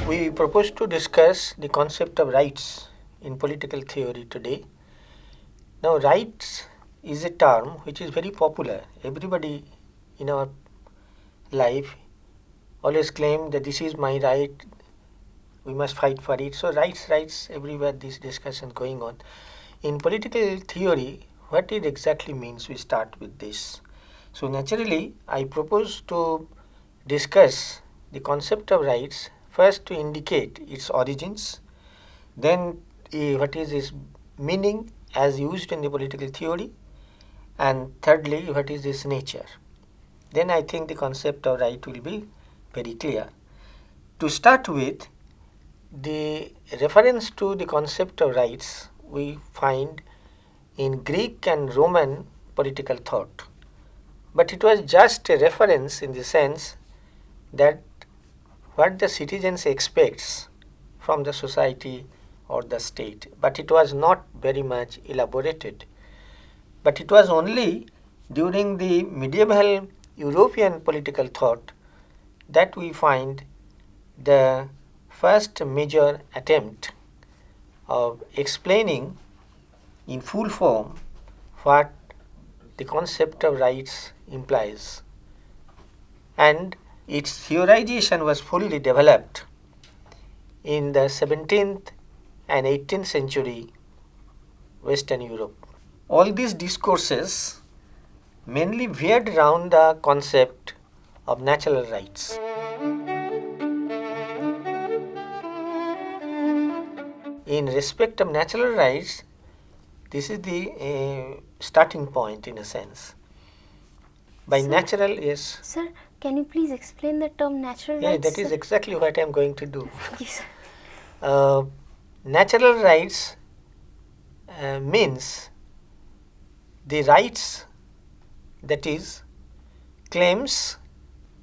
We propose to discuss the concept of rights in political theory today. Now, rights is a term which is very popular. Everybody in our life always claim that this is my right, we must fight for it. So, rights, everywhere this discussion going on. In political theory, what it exactly means, we start with this. So, naturally, I propose to discuss the concept of rights, first to indicate its origins, then what is its meaning as used in the political theory, and thirdly, what is its nature. Then I think the concept of right will be very clear. To start with, the reference to the concept of rights we find in Greek and Roman political thought. But it was just a reference in the sense that what the citizens expects from the society or the state, but it was not very much elaborated. But it was only during the medieval European political thought that we find the first major attempt of explaining in full form what the concept of rights implies. And its theorization was fully developed in the 17th and 18th century Western Europe. All these discourses mainly veered around the concept of natural rights. In respect of natural rights, this is the starting point in a sense. By natural, yes. Sir, can you please explain the term natural rights? Yeah, that is exactly what I am going to do. Yes. Natural rights means the rights, that is, claims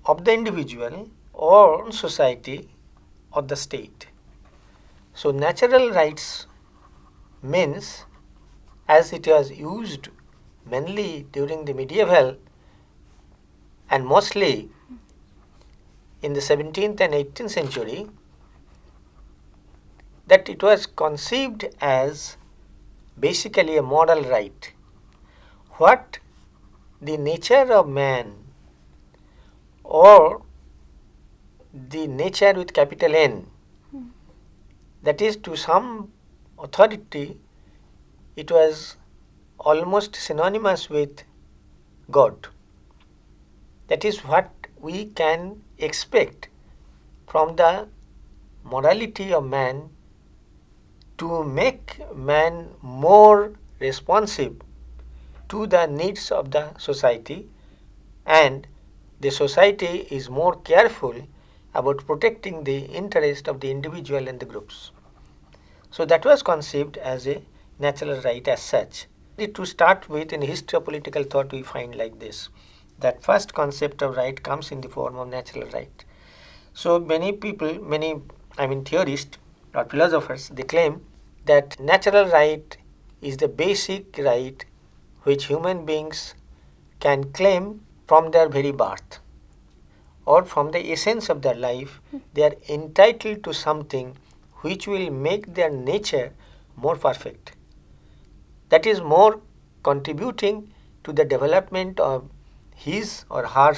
of the individual or society or the state. So, natural rights means, as it was used mainly during the medieval and mostly in the 17th and 18th century, that it was conceived as basically a moral right. What the nature of man or the nature with capital N, that is, to some authority, it was almost synonymous with God. That is what we can expect from the morality of man to make man more responsive to the needs of the society, and the society is more careful about protecting the interest of the individual and the groups. So that was conceived as a natural right as such. To start with, in the history of political thought, we find like this, that first concept of right comes in the form of natural right. So many people, theorists or philosophers, they claim that natural right is the basic right which human beings can claim from their very birth or from the essence of their life. They are entitled to something which will make their nature more perfect. That is more contributing to the development of his or her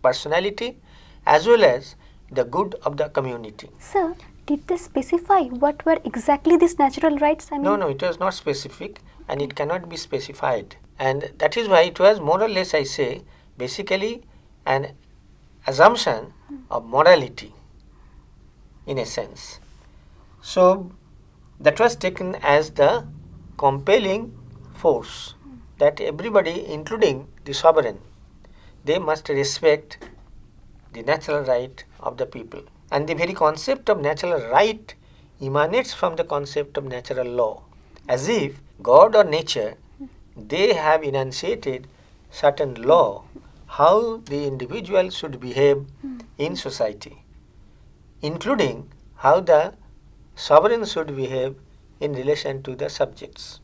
personality as well as the good of the community. Sir, did they specify what were exactly these natural rights? No, it was not specific and it cannot be specified. And that is why it was more or less, I say, basically an assumption of morality in a sense. So that was taken as the compelling force that everybody, including the sovereign, they must respect the natural right of the people. And the very concept of natural right emanates from the concept of natural law, as if God or nature, they have enunciated certain law how the individual should behave in society, including how the sovereign should behave in relation to the subjects.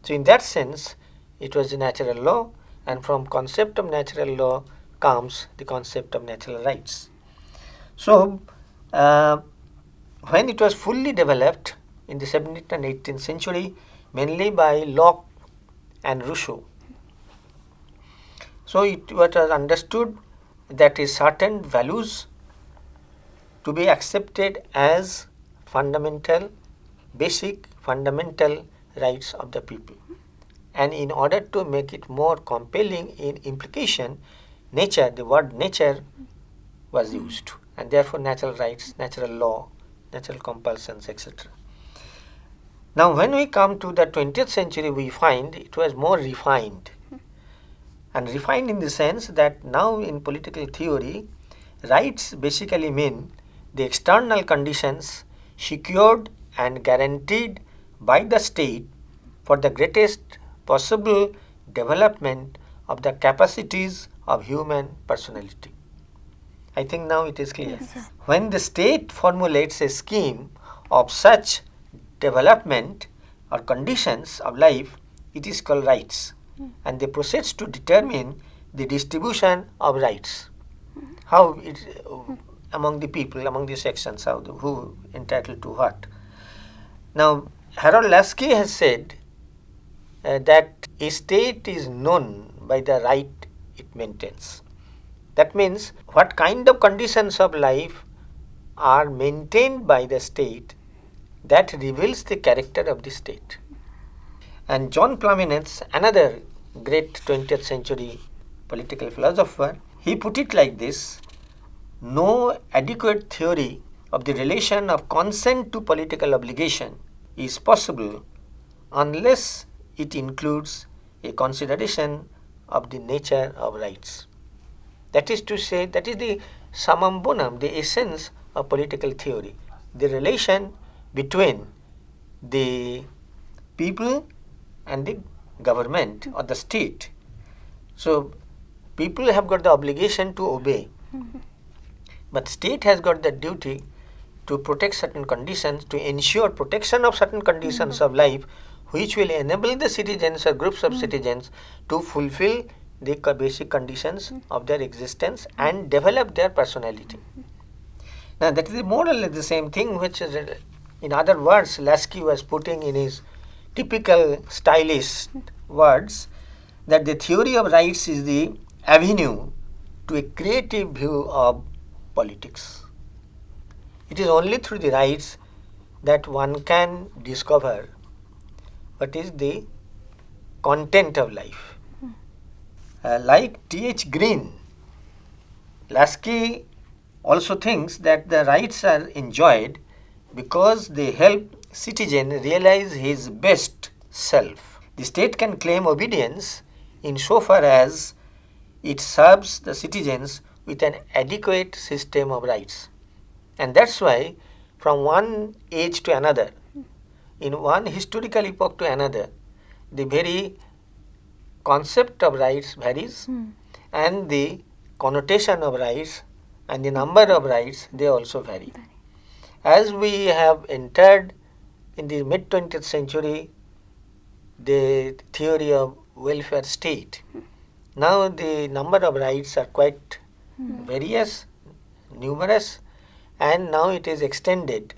So in that sense, it was a natural law, and from concept of natural law comes the concept of natural rights. So Uh, when it was fully developed in the 17th and 18th century, mainly by Locke and Rousseau. So it was understood that is certain values to be accepted as fundamental, basic fundamental rights of the people. And in order to make it more compelling in implication, nature, the word nature was used, and therefore natural rights, natural law, natural compulsions, etc. Now when we come to the 20th century, we find it was more refined. And refined in the sense that now in political theory, rights basically mean the external conditions secured and guaranteed by the state for the greatest possible development of the capacities of human personality. I think now it is clear. Yes. When the state formulates a scheme of such development or conditions of life, it is called rights. And they proceed to determine the distribution of rights. How it among the people, among the sections, who entitled to what. Now, Harold Lasky has said that a state is known by the right it maintains. That means what kind of conditions of life are maintained by the state, that reveals the character of the state. And John Plamminetz, another great 20th century political philosopher, he put it like this: no adequate theory of the relation of consent to political obligation is possible unless it includes a consideration of the nature of rights. That is to say, that is the summum bonum, the essence of political theory, the relation between the people and the government or the state. So, people have got the obligation to obey, but state has got the duty to protect certain conditions, to ensure protection of certain conditions of life, which will enable the citizens or groups of citizens to fulfill the basic conditions of their existence and develop their personality. Now, that is more or less the same thing which is, in other words, Lasky was putting in his typical stylish words, that the theory of rights is the avenue to a creative view of politics. It is only through the rights that one can discover what is the content of life. Like T.H. Green, Lasky also thinks that the rights are enjoyed because they help citizen realize his best self. The state can claim obedience insofar as it serves the citizens with an adequate system of rights. And that's why from one age to another, in one historical epoch to another, the very concept of rights varies, and the connotation of rights and the number of rights, they also vary. As we have entered in the mid 20th century the theory of welfare state, now the number of rights are quite various, numerous, and now it is extended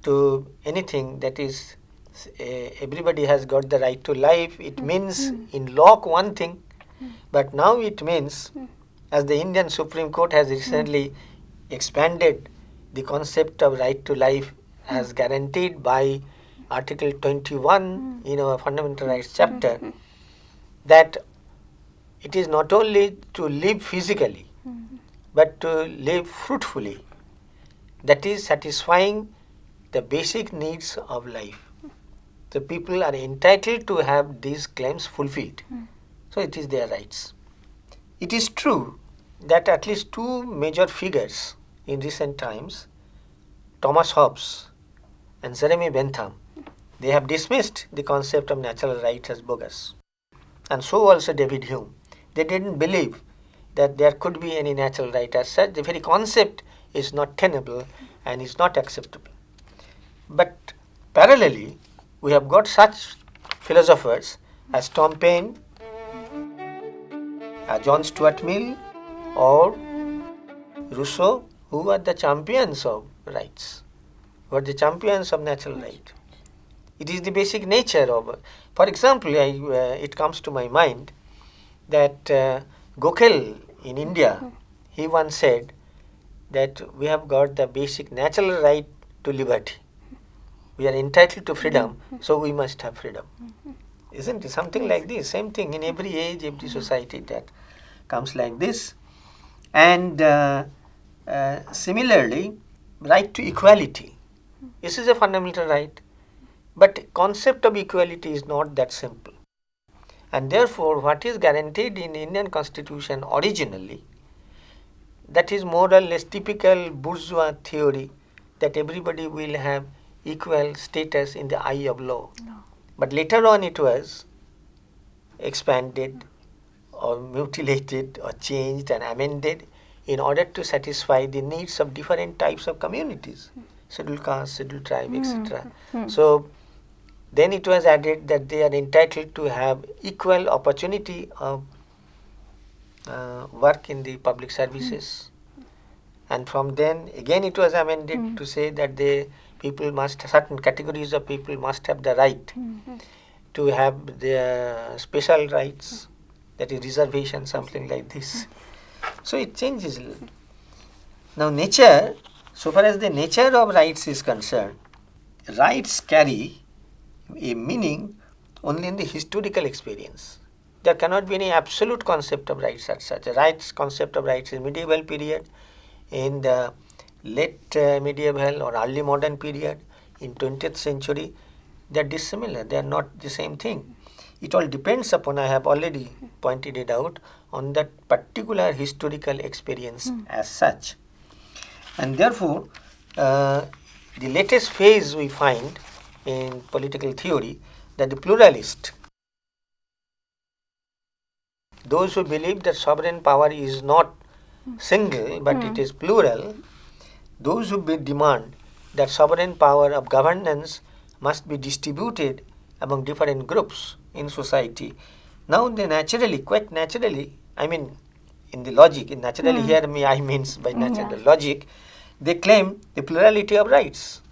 to anything that is everybody has got the right to life. It means in Locke one thing, but now it means, as the Indian Supreme Court has recently expanded the concept of right to life as guaranteed by Article 21 in our Fundamental Rights chapter, that it is not only to live physically, but to live fruitfully, that is satisfying the basic needs of life. The people are entitled to have these claims fulfilled. So it is their rights. It is true that at least two major figures in recent times, Thomas Hobbes and Jeremy Bentham, they have dismissed the concept of natural rights as bogus. And so also David Hume. They didn't believe that there could be any natural right as such. The very concept is not tenable and is not acceptable. But parallelly, we have got such philosophers as Tom Paine, John Stuart Mill, or Rousseau, who are the champions of rights, who are the champions of natural right. It is the basic nature of, for example, it comes to my mind that Gokhale in India, he once said that we have got the basic natural right to liberty. We are entitled to freedom, so we must have freedom. Isn't it something like this? Same thing in every age, every society that comes like this. And similarly, right to equality. This is a fundamental right. But concept of equality is not that simple. And therefore, what is guaranteed in Indian Constitution originally, that is more or less typical bourgeois theory that everybody will have equal status in the eye of law. No. But later on it was expanded or mutilated or changed and amended in order to satisfy the needs of different types of communities, scheduled caste, scheduled tribe, etc. So then it was added that they are entitled to have equal opportunity of work in the public services. And from then again it was amended to say that certain categories of people must have the right to have their special rights, that is reservation, something like this. So it changes. Now nature, so far as the nature of rights is concerned, rights carry a meaning only in the historical experience. There cannot be any absolute concept of rights as such. A concept of rights in medieval period, in the late medieval or early modern period, in 20th century, they are dissimilar. They are not the same thing. It all depends upon, I have already pointed it out, on that particular historical experience as such. And therefore, the latest phase we find in political theory, that the pluralist, those who believe that sovereign power is not single but it is plural, those who demand that sovereign power of governance must be distributed among different groups in society. Now they naturally, quite naturally, I mean in the logic, in naturally here I means by natural logic, they claim the plurality of rights.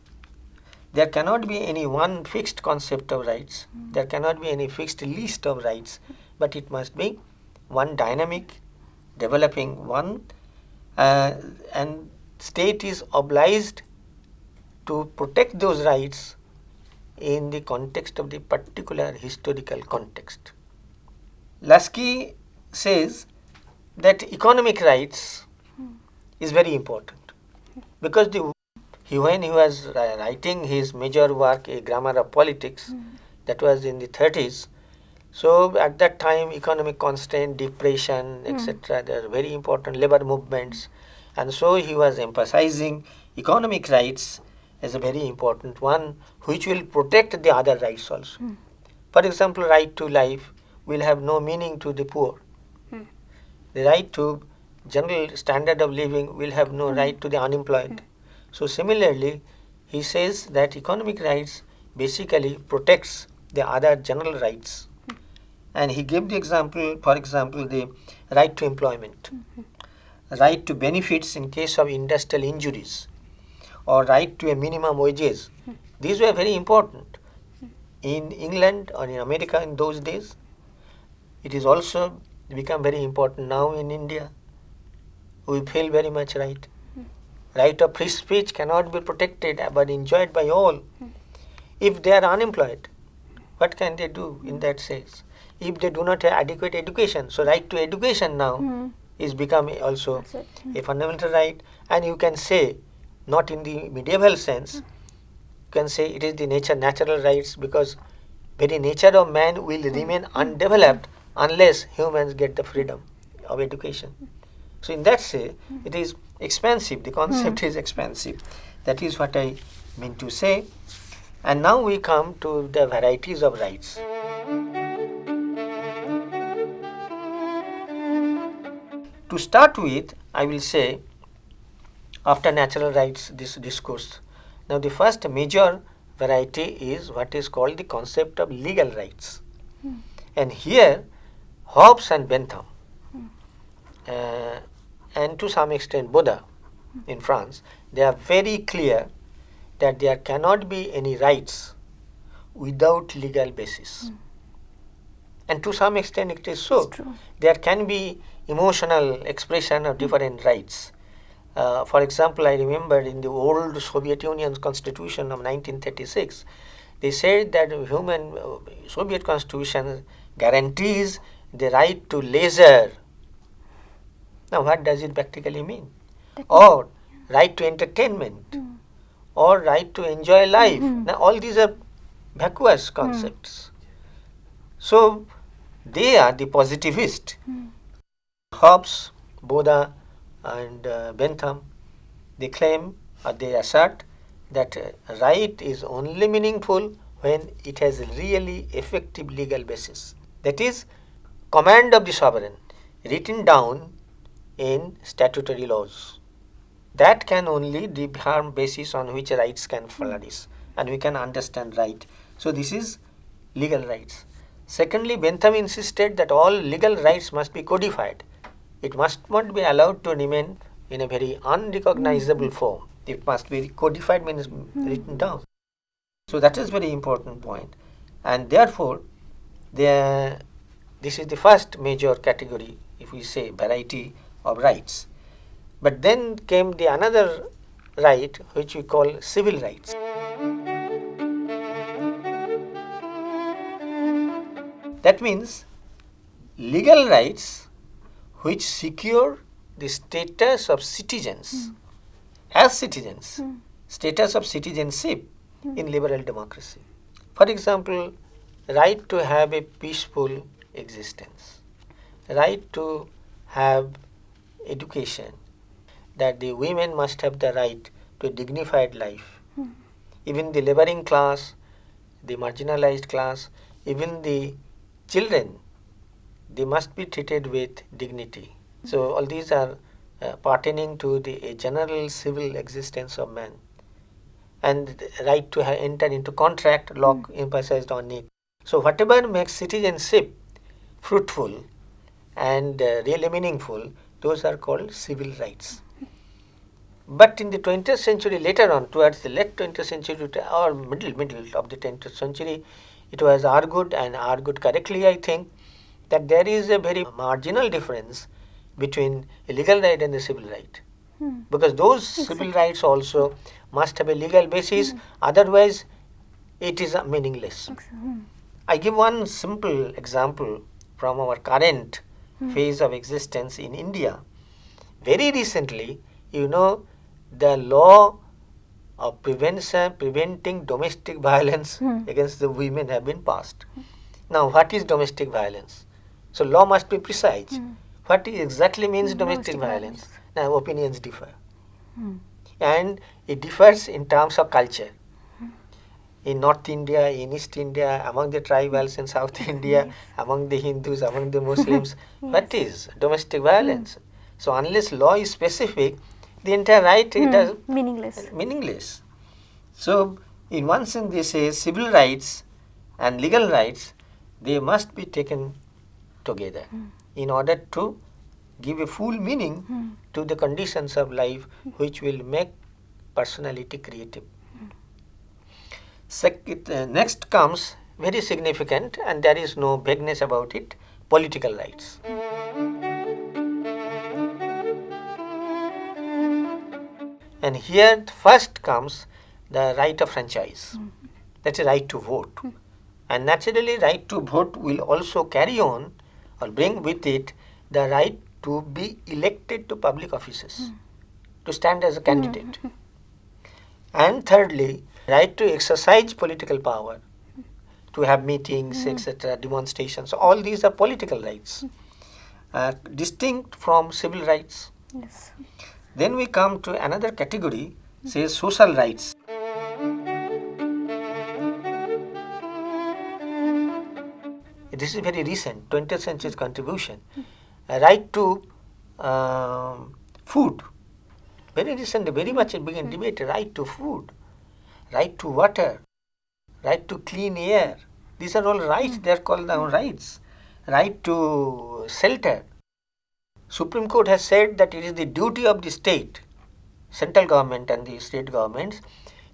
There cannot be any one fixed concept of rights. There cannot be any fixed list of rights, but it must be one dynamic, developing one, and state is obliged to protect those rights in the context of the particular historical context. Lasky says that economic rights is very important because when he was writing his major work, A Grammar of Politics, that was in the 30s. So at that time, economic constraint, depression, etc., they are very important, labor movements. And so he was emphasizing economic rights as a very important one, which will protect the other rights also. For example, right to life will have no meaning to the poor. The right to general standard of living will have no right to the unemployed. So similarly, he says that economic rights basically protects the other general rights. And he gave the example, for example, the right to employment, right to benefits in case of industrial injuries, or right to a minimum wages. These were very important in England or in America in those days. It is also become very important now in India. We feel very much right. Right of free speech cannot be protected but enjoyed by all. If they are unemployed, what can they do in that sense? If they do not have adequate education, so right to education now is becoming also a fundamental right. And you can say, not in the medieval sense, you can say it is the natural rights, because very nature of man will remain undeveloped unless humans get the freedom of education. So in that say, it is expansive, the concept is expansive. That is what I mean to say. And now we come to the varieties of rights. To start with, I will say, after natural rights, this discourse. Now the first major variety is what is called the concept of legal rights. And here, Hobbes and Bentham, and to some extent Buddha, in France, they are very clear that there cannot be any rights without legal basis. And to some extent it is so. It's true. There can be emotional expression of different rights. For example, I remember in the old Soviet Union's constitution of 1936, they said that Soviet constitution guarantees the right to leisure. Now, what does it practically mean? Or right to entertainment, or right to enjoy life. Now, all these are vacuous concepts. So, they are the positivist. Hobbes, Boda, and Bentham, they claim or they assert that right is only meaningful when it has a really effective legal basis. That is, command of the sovereign written down in statutory laws. That can only be the basis on which rights can flourish and we can understand right. So, this is legal rights. Secondly, Bentham insisted that all legal rights must be codified. It must not be allowed to remain in a very unrecognizable form. It must be codified, means written down. So, that is very important point. And therefore, this is the first major category, if we say variety of rights. But then came the another right which we call civil rights. That means legal rights which secure the status of citizens as citizens, status of citizenship in liberal democracy. For example, right to have a peaceful existence, right to have education, that the women must have the right to a dignified life. Even the laboring class, the marginalized class, even the children, they must be treated with dignity. So, all these are pertaining to the general civil existence of man. And right to enter into contract, Locke emphasized on it. So, whatever makes citizenship fruitful and really meaningful, those are called civil rights. But in the 20th century, later on, towards the late 20th century or middle of the 20th century, it was argued, and argued correctly, I think, that there is a very marginal difference between a legal right and a civil right. Because those civil rights also must have a legal basis, otherwise it is meaningless. I give one simple example from our current phase of existence in India. Very recently, you know, the law of preventing domestic violence against the women have been passed. Now, what is domestic violence? So, law must be precise. What exactly means domestic violence? Now, opinions differ. And it differs in terms of culture. In North India, in East India, among the tribals in South India, among the Hindus, among the Muslims, what is domestic violence? So, unless law is specific, the entire right is meaningless. So, in one sense, they say civil rights and legal rights, they must be taken together in order to give a full meaning to the conditions of life which will make personality creative. Next comes very significant, and there is no vagueness about it, political rights. And here first comes the right of franchise, that is right to vote. And naturally right to vote will also carry on or bring with it the right to be elected to public offices, to stand as a candidate. And thirdly, right to exercise political power, to have meetings, etc., demonstrations. All these are political rights, distinct from civil rights. Yes. Then we come to another category, say social rights. This is very recent, 20th century's contribution. A right to food, very recent, very much being debated. Right to food, right to water, right to clean air. These are all rights, they are called now rights. Right to shelter. Supreme Court has said that it is the duty of the state central government and the state governments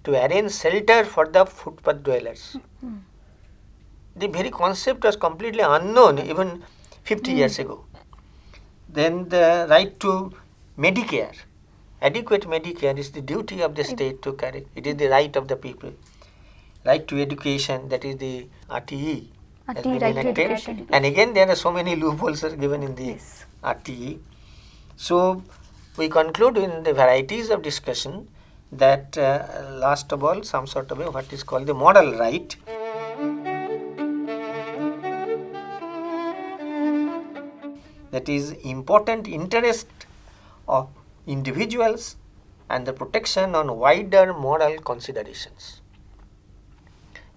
to arrange shelter for the footpath dwellers. The very concept was completely unknown even 50 years ago. Then the right to Medicare. Adequate Medicare is the duty of the state to carry. It is the right of the people. Right to education, that is the RTE. Has been right to enacted. education. And again there are so many loopholes are given in the RTE. So we conclude in the varieties of discussion that last of all some sort of a what is called the moral right. That is important interest of individuals and the protection on wider moral considerations.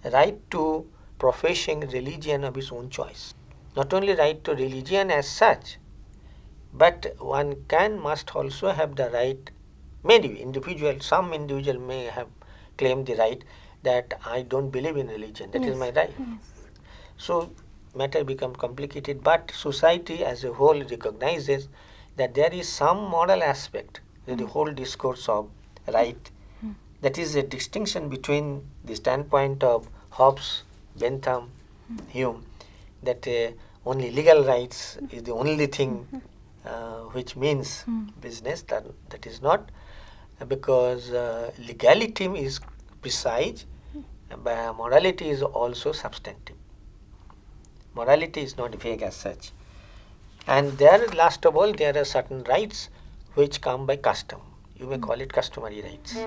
Right to professing religion of his own choice. Not only right to religion as such, but one must also have the right, some individual may have claimed the right that I don't believe in religion, that is my right. So matter become complicated, but society as a whole recognizes that there is some moral aspect in the whole discourse of right. That is a distinction between the standpoint of Hobbes, Bentham, Hume, that only legal rights is the only thing which means business. That is not, because legality is precise, but morality is also substantive. Morality is not vague as such. And there, last of all, there are certain rights which come by custom. You may call it customary rights.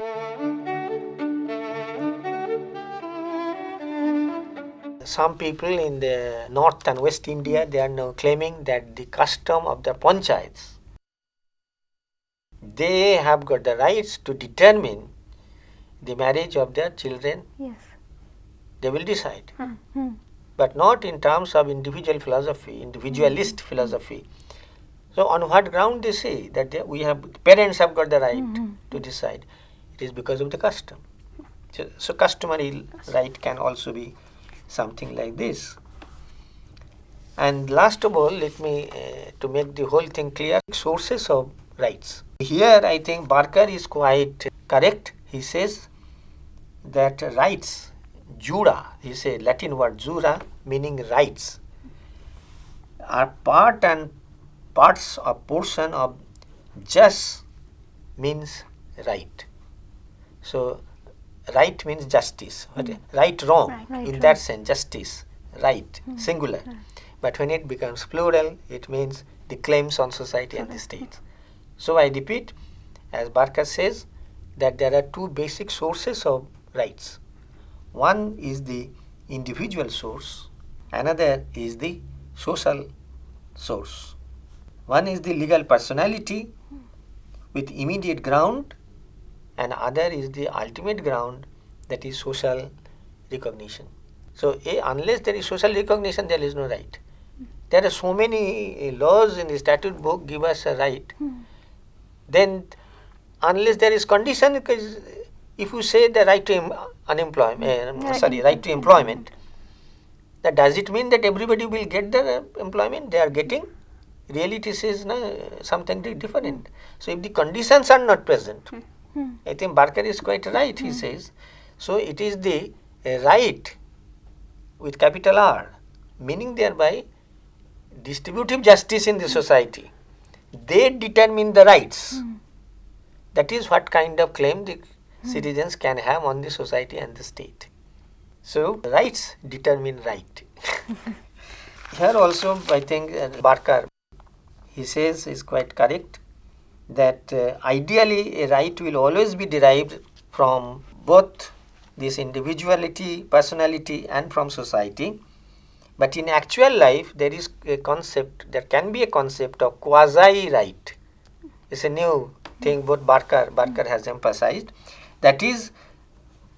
Some people in the North and West India, they are now claiming that the custom of the panchayats, they have got the rights to determine the marriage of their children. Yes. They will decide. But not in terms of individual philosophy, individualist philosophy. So on what ground they say that parents have got the right to decide? It is because of the custom. So customary right can also be something like this. And last of all, let me, to make the whole thing clear, sources of rights. Here I think Barker is quite correct. He says that rights, jura, he said Latin word jura meaning rights, are parts or portion of jus means right. So right means justice. Right, wrong, in that sense, justice, right, singular. But when it becomes plural, it means the claims on society and the state. So I repeat, as Barker says, that there are two basic sources of rights. One is the individual source, another is the social source. One is the legal personality with immediate ground, and other is the ultimate ground, that is social recognition. So unless there is social recognition, there is no right. There are so many laws in the statute book give us a right. Then unless there is condition, because if you say the right to right to employment, that does it mean that everybody will get the employment they are getting? Reality says something different. So if the conditions are not present, I think Barker is quite right, he says. So it is the right with capital R, meaning thereby distributive justice in the society. They determine the rights. That is what kind of claim the citizens can have on the society and the state. So rights determine right. Here also I think Barker, he says, is quite correct, that ideally a right will always be derived from both this individuality, personality, and from society. But in actual life, there can be a concept of quasi-right. It's a new thing both Barker has emphasized. That is,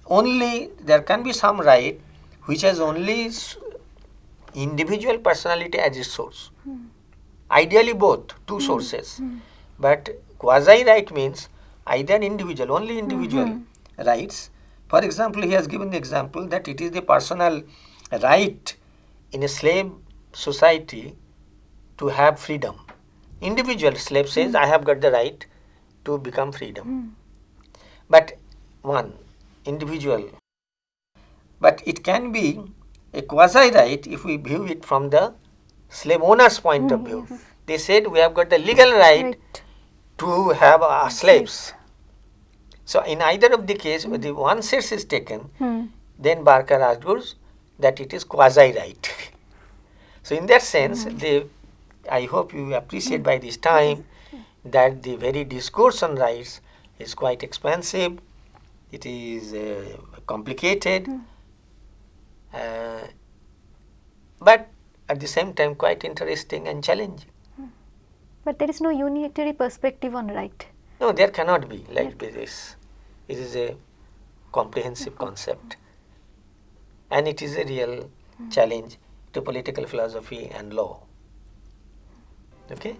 there can be some right which has only individual personality as its source. Ideally both, two sources. But quasi-right means either only individual rights. For example, he has given the example that it is the personal right in a slave society to have freedom. Individual slave says, I have got the right to become freedom. but one individual. But it can be a quasi-right if we view it from the slave owner's point of view. Yes. They said we have got the legal right to have our slaves. So in either of the case, when the one sense is taken, then Barker argues that it is quasi-right. So in that sense, I hope you appreciate by this time that the very discourse on rights is quite expansive, it is complicated, but at the same time quite interesting and challenging. But there is no unitary perspective on right. No, there cannot be like this. It is a comprehensive concept, and it is a real challenge to political philosophy and law. Okay.